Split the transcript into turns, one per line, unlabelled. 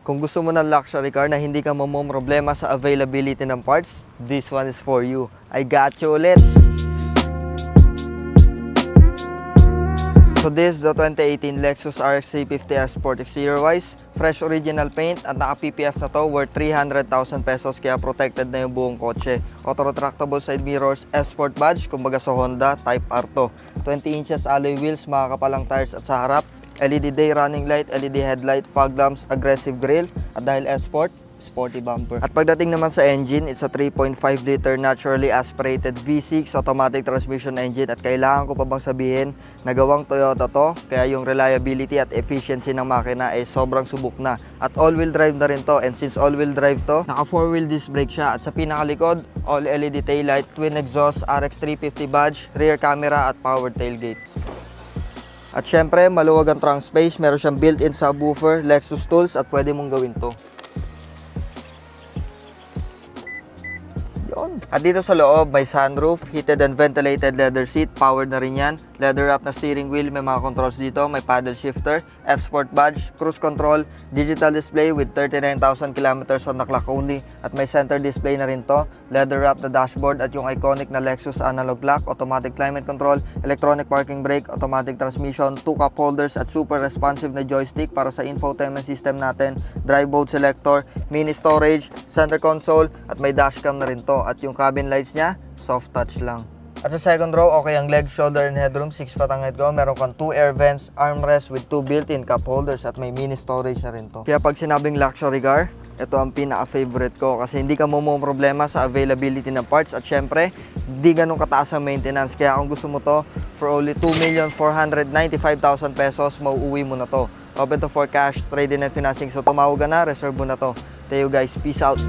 Kung gusto mo ng luxury car na hindi ka problema sa availability ng parts, this one is for you. I got you ulit! So this is the 2018 Lexus RX 350 Sport Exterior wise. Fresh original paint at naka-PPF na to worth 300,000 pesos kaya protected na yung buong kotse. Auto retractable side mirrors, F-Sport badge, kumbaga sa Honda, Type R to. 20 inches alloy wheels, makakapalang tires at sa harap. LED day running light, LED headlight, fog lamps, aggressive grille. At dahil S-Sport, sporty bumper. At pagdating naman sa engine, it's a 3.5 liter naturally aspirated V6 automatic transmission engine at kailangan ko pa bang sabihin na gawang Toyota to kaya yung reliability at efficiency ng makina ay sobrang subok na at all-wheel drive na rin to, and since all-wheel drive to, naka 4-wheel disc brake siya at sa pinakalikod, all LED taillight, twin exhaust, RX 350 badge, rear camera at power tailgate. At syempre, maluwag ang trunk space, meron siyang built-in subwoofer, Lexus tools at pwede mong gawin to. At dito sa loob, may sunroof, heated and ventilated leather seat, powered na rin yan, leather wrap na steering wheel, may mga controls dito, may paddle shifter, F-Sport badge, cruise control, digital display with 39,000 kilometers on the clock only, at may center display na rin to, leather wrap na dashboard at yung iconic na Lexus analog lock, automatic climate control, electronic parking brake, automatic transmission, 2 cup holders at super responsive na joystick para sa infotainment system natin, drive mode selector, mini storage, center console, at may dashcam na rin to. At yung cabin lights niya, soft touch lang. At sa second row, okay ang leg, shoulder, and headroom. 6 patangit ko. Meron kang 2 air vents, armrest with 2 built-in cup holders at may mini storage na rin to. Kaya pag sinabing luxury car, ito ang pinaka-favorite ko kasi hindi ka problema sa availability ng parts at syempre, hindi ganun kataas ang maintenance. Kaya kung gusto mo to, for only 2,495,000 pesos, mauuwi mo na to. Open to for cash, trade-in and financing. So tumawag ka na, reserve mo na to. Thank you guys. Peace out.